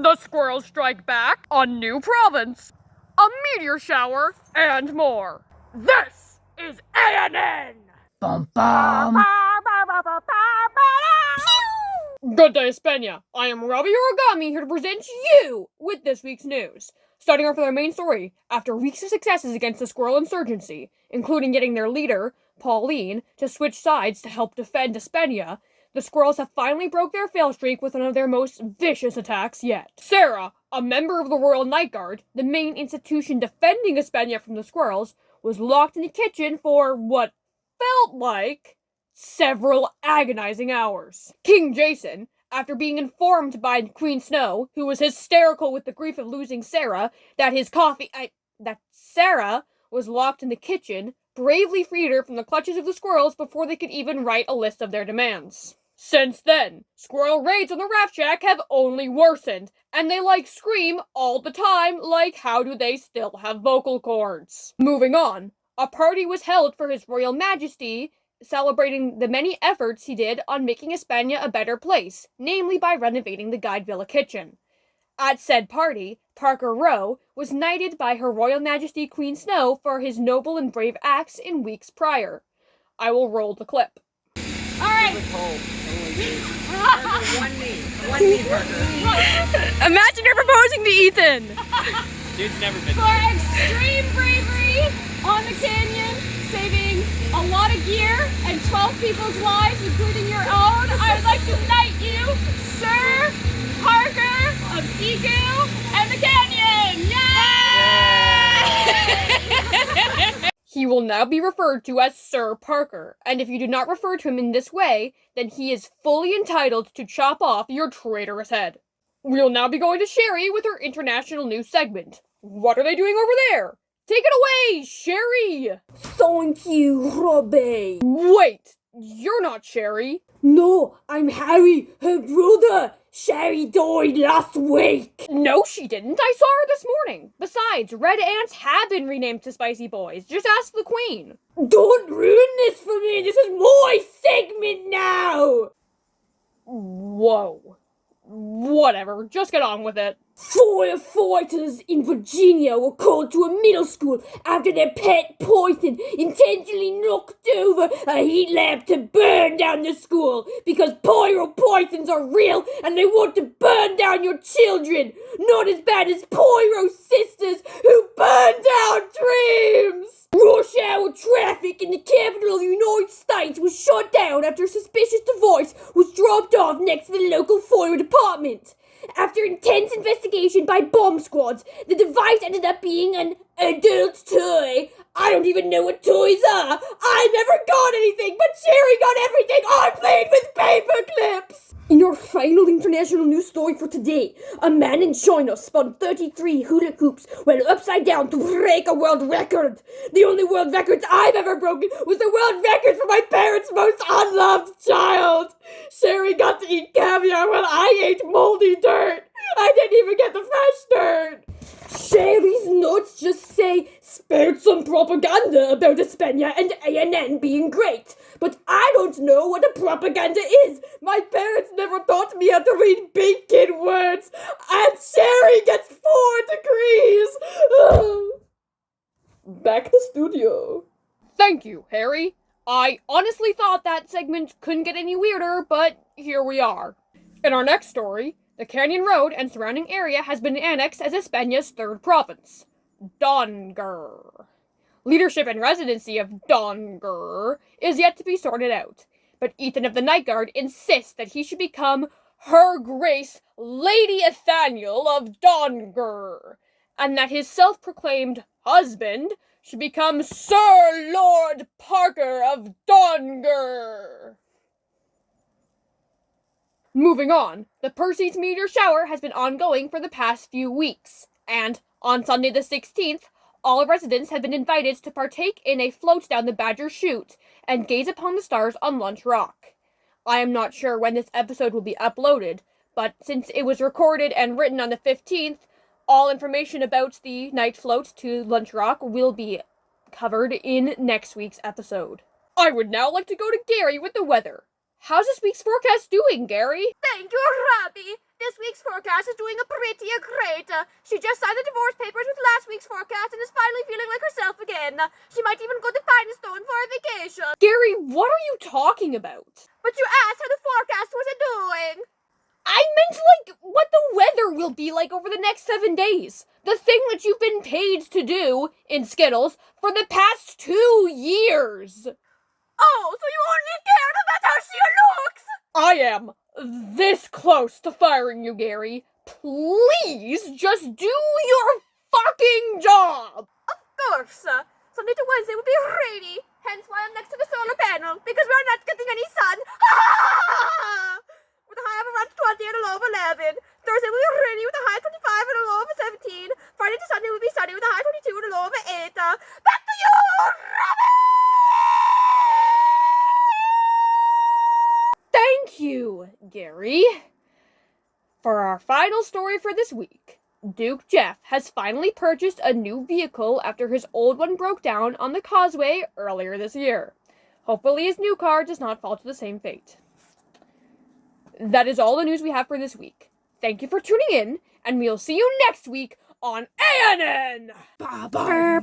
The Squirrels strike back, a new province, a meteor shower, and more. This is ANN! Bum bum! Good day, Aspenia. I am Robbie Origami here to present you with this week's news. Starting off with our main story, after weeks of successes against the Squirrel insurgency, including getting their leader, Pauline, to switch sides to help defend Aspenia, the Squirrels have finally broke their fail streak with one of their most vicious attacks yet. Sarah, a member of the Royal Night Guard, the main institution defending Aspenia from the Squirrels, was locked in the kitchen for what felt like several agonizing hours. King Jason, after being informed by Queen Snow, who was hysterical with the grief of losing Sarah, that Sarah was locked in the kitchen, bravely freed her from the clutches of the Squirrels before they could even write a list of their demands. Since then, Squirrel raids on the Raft Shack have only worsened, and they scream all the time how do they still have vocal cords? Moving on, a party was held for His Royal Majesty, celebrating the many efforts he did on making Aspenia a better place, namely by renovating the Guide Villa kitchen. At said party, Parker Rowe was knighted by Her Royal Majesty Queen Snow for his noble and brave acts in weeks prior. I will roll the clip. Alright! One knee, Parker. Imagine you're proposing to Ethan! Dude's never been For extreme bravery on the canyon, saving a lot of gear and 12 people's lives, including your own, I would like to knight you, Sir Parker of Seagoo and the Canyon! Yay! He will now be referred to as Sir Parker, and if you do not refer to him in this way, then he is fully entitled to chop off your traitorous head. We will now be going to Sherry with her international news segment. What are they doing over there? Take it away, Sherry! Thank you, Robbie. Wait, you're not Sherry. No, I'm Harry, her brother. Sherry died last week. No, she didn't. I saw her this morning. Besides, red ants have been renamed to Spicy Boys. Just ask the Queen. Don't ruin this for me. This is my segment now. Whoa. Whatever, just get on with it. Firefighters in Virginia were called to a middle school after their pet Python intentionally knocked over a heat lamp to burn down the school because pythons are real and they want to burn down your children. Not as bad as Pyro Sisters who burn down dreams. Rush hour traffic in the capital of the United States was shut down after a suspicious device was dropped off next to the local fire department. After intense investigation by bomb squads, the device ended up being an adult toy. I don't even know what toys are. I never got anything, but Sherry got everything. I played with paper clips. In our final international news story for today, a man in China spun 33 hula hoops while upside down to break a world record. The only world records I've ever broken was the world record for my parents' most unloved child. Sherry got to eat caviar while I ate moldy dirt. I didn't even get the fresh dirt. Sherry's notes just say, spared some propaganda about Aspenia and ANN being great. But I don't know what a propaganda is. My parents never taught me how to read big kid words. And Sherry gets 4 degrees. Back to the studio. Thank you, Harry. I honestly thought that segment couldn't get any weirder, but here we are. In our next story, the Canyon Road and surrounding area has been annexed as Aspenia's third province, Donger. Leadership and residency of Donger is yet to be sorted out, but Ethan of the Night Guard insists that he should become Her Grace Lady Ethaniel of Donger, and that his self-proclaimed husband should become Sir Lord Parker of Donger. Moving on, the Percy's meteor shower has been ongoing for the past few weeks, and on Sunday the 16th, all residents have been invited to partake in a float down the Badger Chute and gaze upon the stars on Lunch Rock. I am not sure when this episode will be uploaded, but since it was recorded and written on the 15th, all information about the night float to Lunch Rock will be covered in next week's episode. I would now like to go to Gary with the weather. How's this week's forecast doing, Gary? Thank you, Robbie. This week's forecast is doing pretty great. She just signed the divorce papers with last week's forecast and is finally feeling like herself again. She might even go to Pine Stone for a vacation. Gary, what are you talking about? But you asked how the forecast was doing. I meant, like, what the weather will be like over the next 7 days. The thing that you've been paid to do in Skittles for the past 2 years. Oh, so you only cared about how she looks? I am this close to firing you, Gary. Please just do your fucking job. Of course. Sunday to Wednesday would be rainy. Hence why I'm next to the solar panel, because we're not getting any sun. With a high of around 20 and a low of 11. Thursday will be rainy with a high of 25 and a low of 17. Friday to Sunday will be sunny with a high of 22 and a low of 8. Back to you, Robin! Thank you, Gary. For our final story for this week, Duke Jeff has finally purchased a new vehicle after his old one broke down on the causeway earlier this year. Hopefully his new car does not fall to the same fate. That is all the news we have for this week. Thank you for tuning in, and we'll see you next week on ANN! Bye-bye!